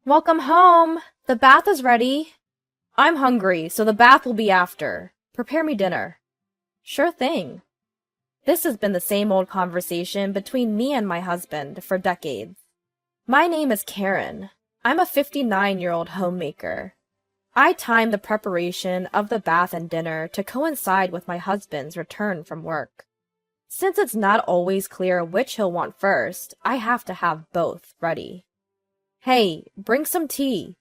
Welcome home! The bath is ready. I'm hungry, so the bath will be after. Prepare me dinner. Sure thing. This has been the same old conversation between me and my husband for decades. My name is Karen. I'm a 59-year-old homemaker. I time the preparation of the bath and dinner to coincide with my husband's return from work. Since it's not always clear which he'll want first, I have to have both ready. Hey, bring some tea.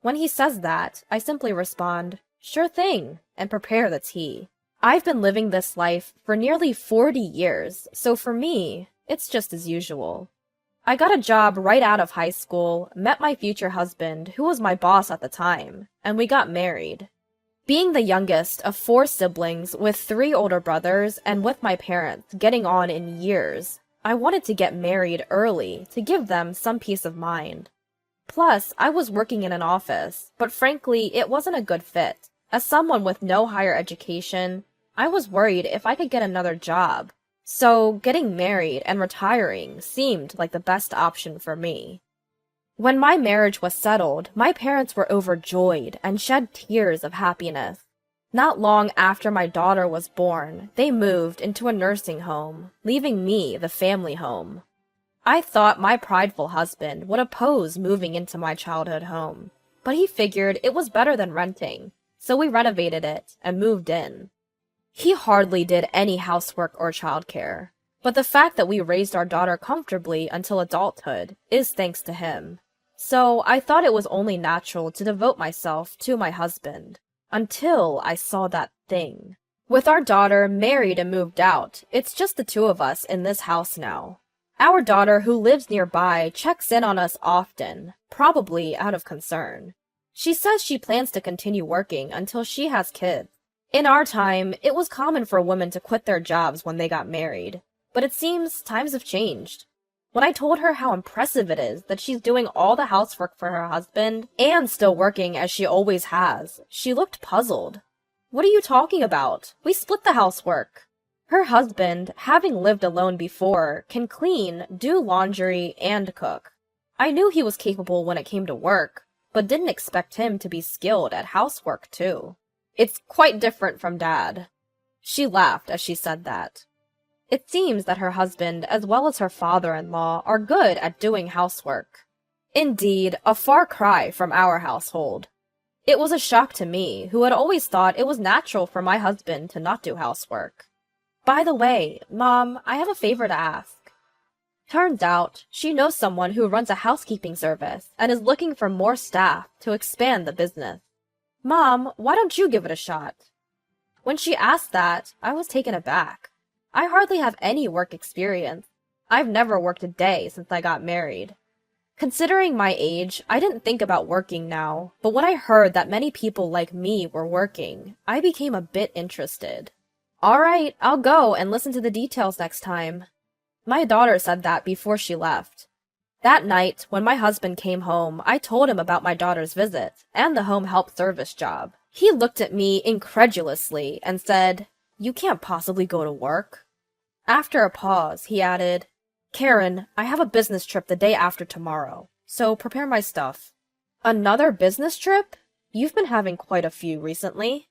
When he says that, I simply respond, sure thing, and prepare the tea. I've been living this life for nearly 40 years, so for me, it's just as usual. I got a job right out of high school, met my future husband, who was my boss at the time, and we got married. Being the youngest of 4 siblings with 3 older brothers and with my parents getting on in years, I wanted to get married early to give them some peace of mind. Plus, I was working in an office, but frankly, it wasn't a good fit. As someone with no higher education, I was worried if I could get another job. So, getting married and retiring seemed like the best option for me. When my marriage was settled, my parents were overjoyed and shed tears of happiness. Not long after my daughter was born, they moved into a nursing home, leaving me the family home. I thought my prideful husband would oppose moving into my childhood home, but he figured it was better than renting, so we renovated it and moved in. He hardly did any housework or childcare, but the fact that we raised our daughter comfortably until adulthood is thanks to him. So I thought it was only natural to devote myself to my husband, until I saw that thing. With our daughter married and moved out, it's just the 2 of us in this house now. Our daughter, who lives nearby, checks in on us often, probably out of concern. She says she plans to continue working until she has kids. In our time, it was common for women to quit their jobs when they got married, but it seems times have changed. When I told her how impressive it is that she's doing all the housework for her husband and still working as she always has, she looked puzzled. What are you talking about? We split the housework. Her husband, having lived alone before, can clean, do laundry, and cook. I knew he was capable when it came to work, but didn't expect him to be skilled at housework too. It's quite different from Dad. She laughed as she said that. It seems that her husband, as well as her father-in-law, are good at doing housework. Indeed, a far cry from our household. It was a shock to me, who had always thought it was natural for my husband to not do housework. By the way, Mom, I have a favor to ask. Turns out, she knows someone who runs a housekeeping service and is looking for more staff to expand the business. Mom, why don't you give it a shot? When she asked that, I was taken aback. I hardly have any work experience. I've never worked a day since I got married. Considering my age, I didn't think about working now, but when I heard that many people like me were working, I became a bit interested. All right, I'll go and listen to the details next time. My daughter said that before she left. That night, when my husband came home, I told him about my daughter's visit and the home help service job. He looked at me incredulously and said, "You can't possibly go to work." After a pause, he added, "Karen, I have a business trip the day after tomorrow, so prepare my stuff." Another business trip? You've been having quite a few recently.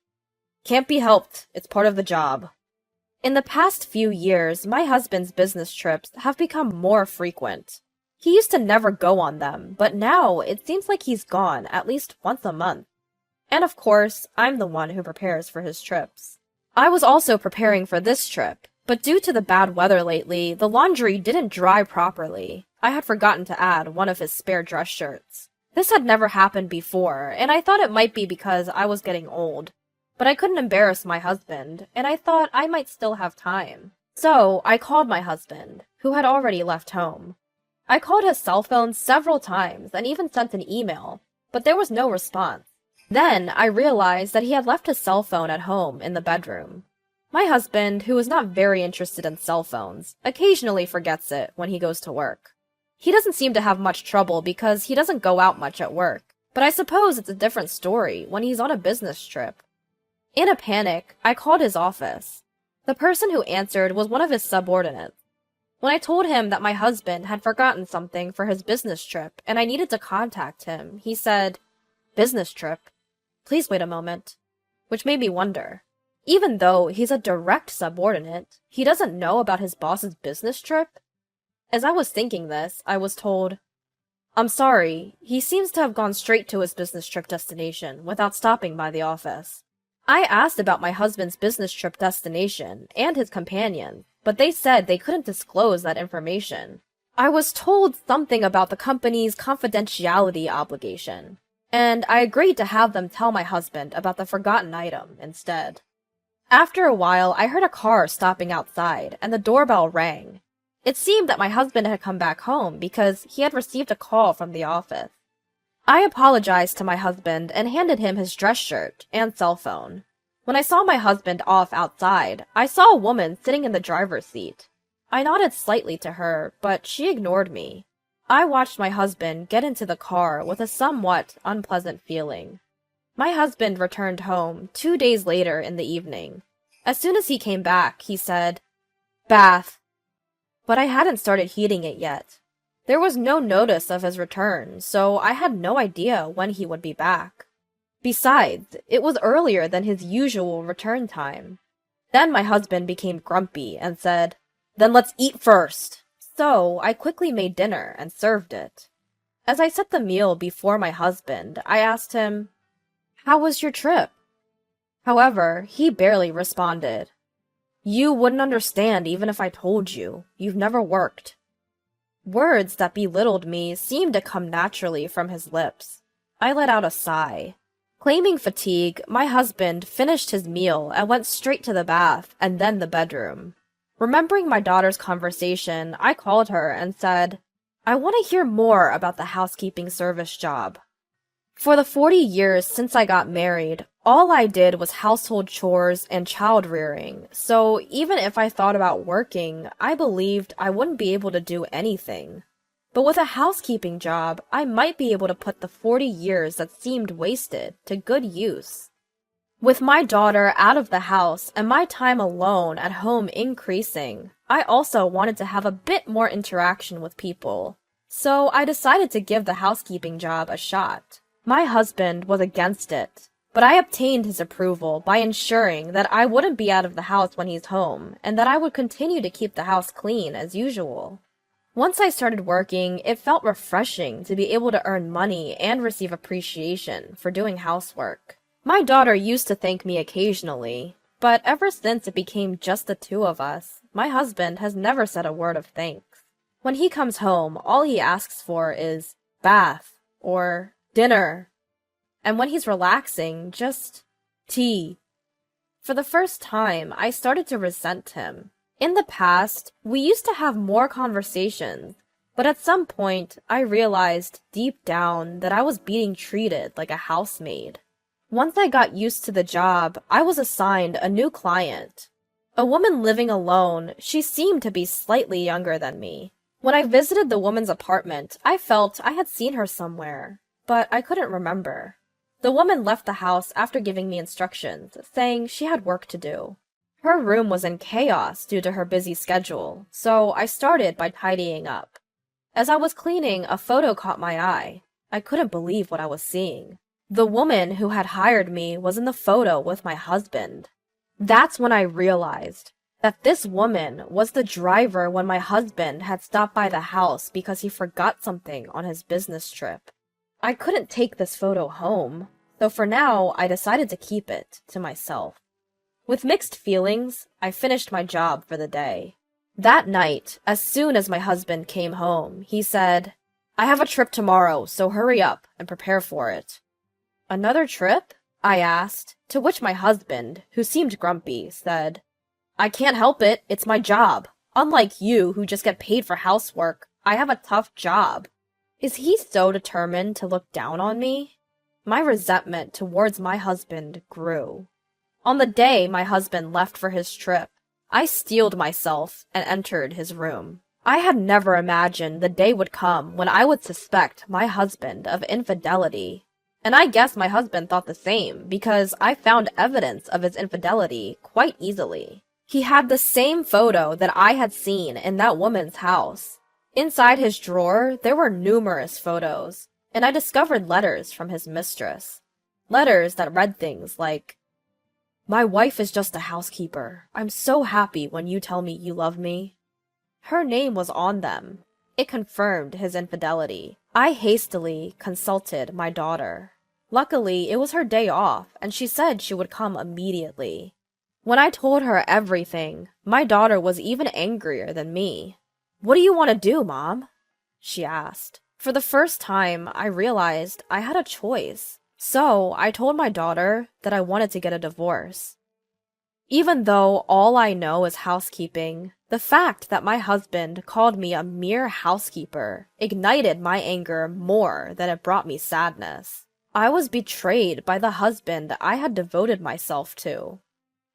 Can't be helped. It's part of the job. In the past few years, my husband's business trips have become more frequent. He used to never go on them, but now it seems like he's gone at least once a month. And of course, I'm the one who prepares for his trips. I was also preparing for this trip, but due to the bad weather lately, the laundry didn't dry properly. I had forgotten to add one of his spare dress shirts. This had never happened before, and I thought it might be because I was getting old. But I couldn't embarrass my husband, and I thought I might still have time. So, I called my husband, who had already left home. I called his cell phone several times and even sent an email, but there was no response. Then, I realized that he had left his cell phone at home in the bedroom. My husband, who is not very interested in cell phones, occasionally forgets it when he goes to work. He doesn't seem to have much trouble because he doesn't go out much at work, but I suppose it's a different story when he's on a business trip. In a panic, I called his office. The person who answered was one of his subordinates. When I told him that my husband had forgotten something for his business trip and I needed to contact him, he said, "Business trip? Please wait a moment," which made me wonder. Even though he's a direct subordinate, he doesn't know about his boss's business trip? As I was thinking this, I was told, "I'm sorry, he seems to have gone straight to his business trip destination without stopping by the office." I asked about my husband's business trip destination and his companion, but they said they couldn't disclose that information. I was told something about the company's confidentiality obligation, and I agreed to have them tell my husband about the forgotten item instead. After a while, I heard a car stopping outside, and the doorbell rang. It seemed that my husband had come back home because he had received a call from the office. I apologized to my husband and handed him his dress shirt and cell phone. When I saw my husband off outside, I saw a woman sitting in the driver's seat. I nodded slightly to her, but she ignored me. I watched my husband get into the car with a somewhat unpleasant feeling. My husband returned home 2 days later in the evening. As soon as he came back, he said, "Bath." But I hadn't started heating it yet. There was no notice of his return, so I had no idea when he would be back. Besides, it was earlier than his usual return time. Then my husband became grumpy and said, "Then let's eat first." So I quickly made dinner and served it. As I set the meal before my husband, I asked him, "How was your trip?" However, he barely responded. "You wouldn't understand even if I told you. You've never worked." Words that belittled me seemed to come naturally from his lips. I let out a sigh. Claiming fatigue, my husband finished his meal and went straight to the bath and then the bedroom. Remembering my daughter's conversation, I called her and said, "I want to hear more about the housekeeping service job." For the 40 years since I got married, all I did was household chores and child rearing, so even if I thought about working, I believed I wouldn't be able to do anything. But with a housekeeping job, I might be able to put the 40 years that seemed wasted to good use. With my daughter out of the house and my time alone at home increasing, I also wanted to have a bit more interaction with people, so I decided to give the housekeeping job a shot. My husband was against it, but I obtained his approval by ensuring that I wouldn't be out of the house when he's home, and that I would continue to keep the house clean as usual. Once I started working, it felt refreshing to be able to earn money and receive appreciation for doing housework. My daughter used to thank me occasionally, but ever since it became just the two of us, my husband has never said a word of thanks. When he comes home, all he asks for is bath or dinner. And when he's relaxing, just tea. For the first time, I started to resent him. In the past, we used to have more conversations, but at some point, I realized deep down that I was being treated like a housemaid. Once I got used to the job, I was assigned a new client. A woman living alone, she seemed to be slightly younger than me. When I visited the woman's apartment, I felt I had seen her somewhere, but I couldn't remember. The woman left the house after giving me instructions, saying she had work to do. Her room was in chaos due to her busy schedule, so I started by tidying up. As I was cleaning, a photo caught my eye. I couldn't believe what I was seeing. The woman who had hired me was in the photo with my husband. That's when I realized that this woman was the driver when my husband had stopped by the house because he forgot something on his business trip. I couldn't take this photo home, so for now I decided to keep it to myself. With mixed feelings, I finished my job for the day. That night, as soon as my husband came home, he said, "I have a trip tomorrow, so hurry up and prepare for it." "Another trip?" I asked, to which my husband, who seemed grumpy, said, "I can't help it, it's my job. Unlike you, who just get paid for housework, I have a tough job." Is he so determined to look down on me? My resentment towards my husband grew. On the day my husband left for his trip, I steeled myself and entered his room. I had never imagined the day would come when I would suspect my husband of infidelity. And I guess my husband thought the same, because I found evidence of his infidelity quite easily. He had the same photo that I had seen in that woman's house. Inside his drawer, there were numerous photos, and I discovered letters from his mistress. Letters that read things like, "My wife is just a housekeeper. I'm so happy when you tell me you love me." Her name was on them. It confirmed his infidelity. I hastily consulted my daughter. Luckily, it was her day off, and she said she would come immediately. When I told her everything, my daughter was even angrier than me. "What do you want to do, Mom?" she asked. For the first time, I realized I had a choice. So I told my daughter that I wanted to get a divorce. Even though all I know is housekeeping, the fact that my husband called me a mere housekeeper ignited my anger more than it brought me sadness. I was betrayed by the husband I had devoted myself to.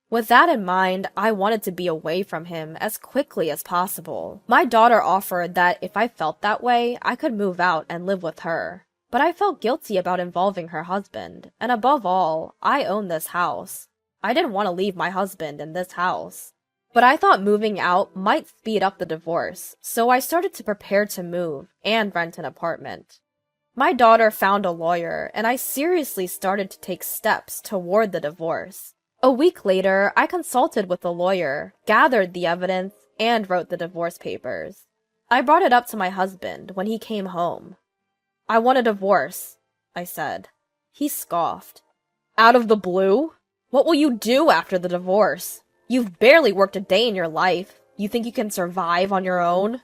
With that in mind, I wanted to be away from him as quickly as possible. My daughter offered that if I felt that way, I could move out and live with her. But I felt guilty about involving her husband, and above all, I own this house. I didn't want to leave my husband in this house. But I thought moving out might speed up the divorce, so I started to prepare to move and rent an apartment. My daughter found a lawyer, and I seriously started to take steps toward the divorce. A week later, I consulted with the lawyer, gathered the evidence, and wrote the divorce papers. I brought it up to my husband when he came home. "I want a divorce," I said. He scoffed. "Out of the blue? What will you do after the divorce? You've barely worked a day in your life. You think you can survive on your own?"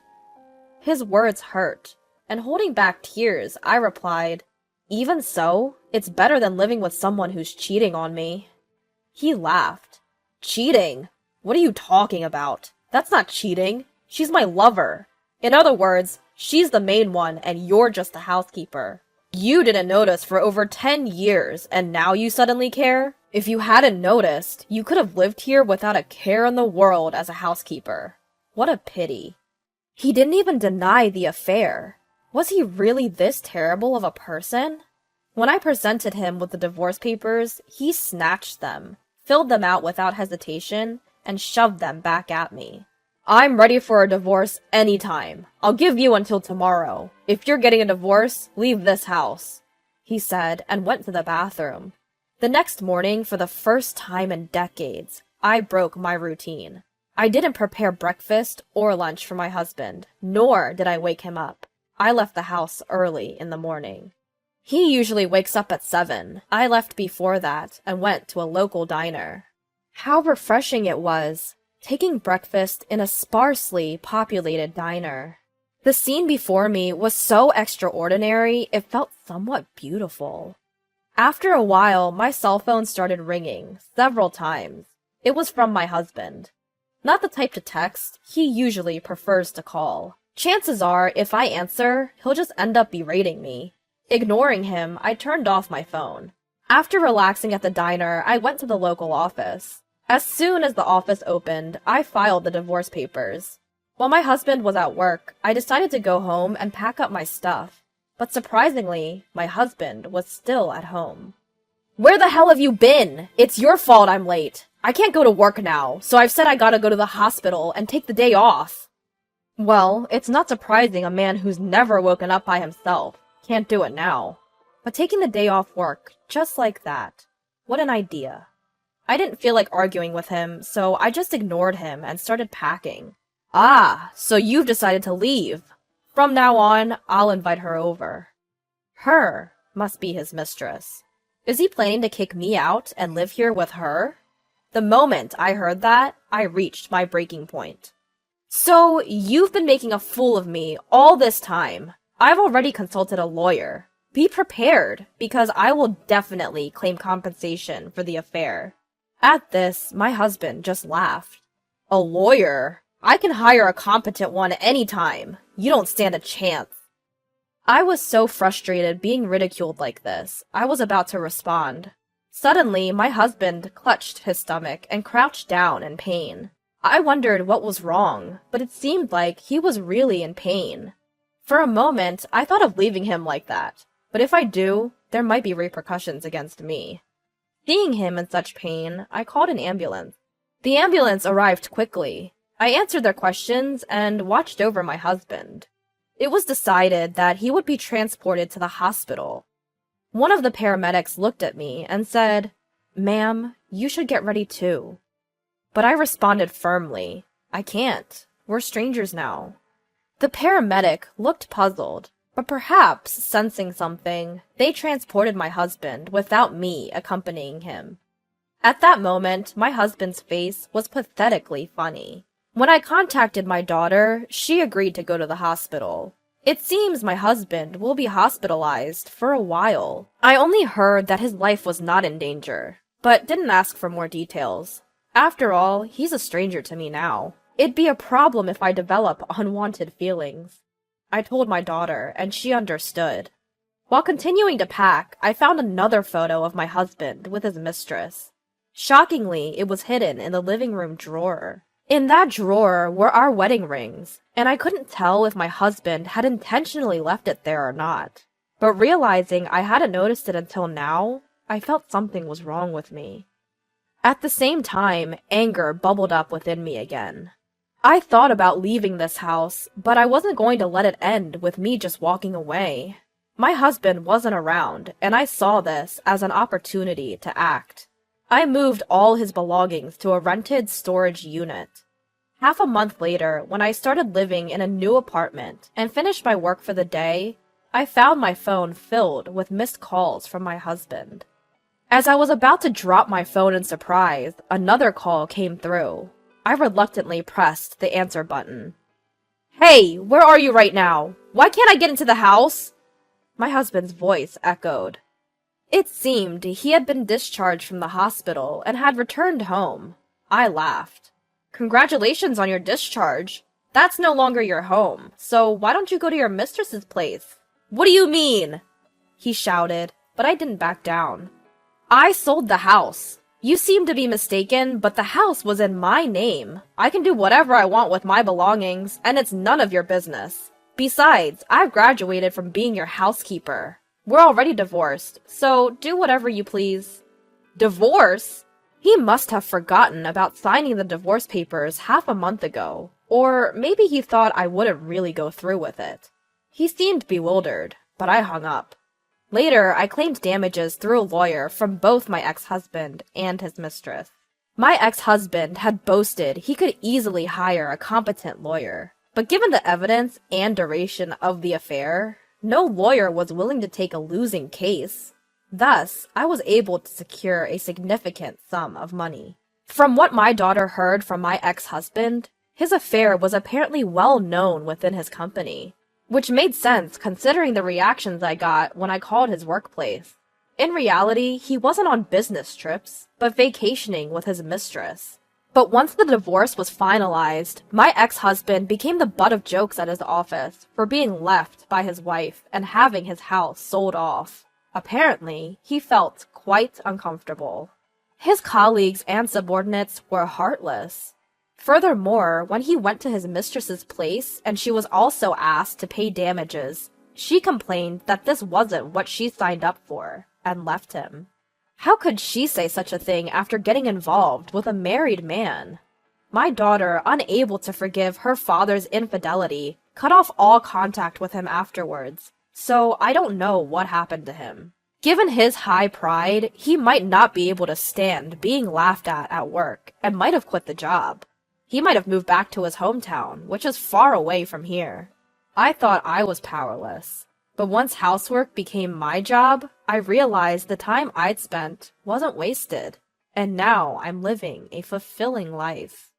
His words hurt, and holding back tears, I replied, "Even so, it's better than living with someone who's cheating on me." He laughed. "Cheating? What are you talking about? That's not cheating. She's my lover. In other words, she's the main one and you're just a housekeeper. You didn't notice for over 10 years and now you suddenly care? If you hadn't noticed, you could have lived here without a care in the world as a housekeeper. What a pity." He didn't even deny the affair. Was he really this terrible of a person? When I presented him with the divorce papers, he snatched them, filled them out without hesitation, and shoved them back at me. "I'm ready for a divorce anytime. I'll give you until tomorrow. If you're getting a divorce, leave this house," he said, and went to the bathroom. The next morning, for the first time in decades, I broke my routine. I didn't prepare breakfast or lunch for my husband, nor did I wake him up. I left the house early in the morning. He usually wakes up at 7. I left before that and went to a local diner. How refreshing it was, taking breakfast in a sparsely populated diner. The scene before me was so extraordinary, it felt somewhat beautiful. After a while, my cell phone started ringing several times. It was from my husband. Not the type to text, he usually prefers to call. Chances are, if I answer, he'll just end up berating me. Ignoring him, I turned off my phone. After relaxing at the diner, I went to the local office. As soon as the office opened, I filed the divorce papers. While my husband was at work, I decided to go home and pack up my stuff. But surprisingly, my husband was still at home. "Where the hell have you been? It's your fault I'm late. I can't go to work now, so I've said I gotta go to the hospital and take the day off." Well, it's not surprising a man who's never woken up by himself can't do it now. But taking the day off work, just like that. What an idea. I didn't feel like arguing with him, so I just ignored him and started packing. "Ah, so you've decided to leave. From now on, I'll invite her over." Her must be his mistress. Is he planning to kick me out and live here with her? The moment I heard that, I reached my breaking point. "So, you've been making a fool of me all this time. I've already consulted a lawyer. Be prepared, because I will definitely claim compensation for the affair." At this, my husband just laughed. "A lawyer? I can hire a competent one anytime. You don't stand a chance." I was so frustrated being ridiculed like this, I was about to respond. Suddenly, my husband clutched his stomach and crouched down in pain. I wondered what was wrong, but it seemed like he was really in pain. For a moment, I thought of leaving him like that, but if I do, there might be repercussions against me. Seeing him in such pain, I called an ambulance. The ambulance arrived quickly. I answered their questions and watched over my husband. It was decided that he would be transported to the hospital. One of the paramedics looked at me and said, "Ma'am, you should get ready too." But I responded firmly, "I can't. We're strangers now." The paramedic looked puzzled, but perhaps sensing something, they transported my husband without me accompanying him. At that moment, my husband's face was pathetically funny. When I contacted my daughter, she agreed to go to the hospital. It seems my husband will be hospitalized for a while. I only heard that his life was not in danger, but didn't ask for more details. After all, he's a stranger to me now. It'd be a problem if I develop unwanted feelings. I told my daughter, and she understood. While continuing to pack, I found another photo of my husband with his mistress. Shockingly, it was hidden in the living room drawer. In that drawer were our wedding rings, and I couldn't tell if my husband had intentionally left it there or not. But realizing I hadn't noticed it until now, I felt something was wrong with me. At the same time, anger bubbled up within me again. I thought about leaving this house, but I wasn't going to let it end with me just walking away. My husband wasn't around, and I saw this as an opportunity to act. I moved all his belongings to a rented storage unit. Half a month later, when I started living in a new apartment and finished my work for the day, I found my phone filled with missed calls from my husband. As I was about to drop my phone in surprise, another call came through. I reluctantly pressed the answer button. "Hey, where are you right now? Why can't I get into the house?" My husband's voice echoed. It seemed he had been discharged from the hospital and had returned home. I laughed. "Congratulations on your discharge. That's no longer your home, so why don't you go to your mistress's place?" "What do you mean?" he shouted, but I didn't back down. "I sold the house. You seem to be mistaken, but the house was in my name. I can do whatever I want with my belongings, and it's none of your business. Besides, I've graduated from being your housekeeper. We're already divorced, so do whatever you please." Divorce? He must have forgotten about signing the divorce papers half a month ago, or maybe he thought I wouldn't really go through with it. He seemed bewildered, but I hung up. Later, I claimed damages through a lawyer from both my ex-husband and his mistress. My ex-husband had boasted he could easily hire a competent lawyer, but given the evidence and duration of the affair, no lawyer was willing to take a losing case. Thus, I was able to secure a significant sum of money. From what my daughter heard from my ex-husband, his affair was apparently well known within his company, which made sense considering the reactions I got when I called his workplace. In reality, he wasn't on business trips, but vacationing with his mistress. But once the divorce was finalized, my ex-husband became the butt of jokes at his office for being left by his wife and having his house sold off. Apparently, he felt quite uncomfortable. His colleagues and subordinates were heartless. Furthermore, when he went to his mistress's place and she was also asked to pay damages, she complained that this wasn't what she signed up for and left him. How could she say such a thing after getting involved with a married man? My daughter, unable to forgive her father's infidelity, cut off all contact with him afterwards, so I don't know what happened to him. Given his high pride, he might not be able to stand being laughed at work and might have quit the job. He might have moved back to his hometown, which is far away from here. I thought I was powerless. But once housework became my job, I realized the time I'd spent wasn't wasted. And now I'm living a fulfilling life.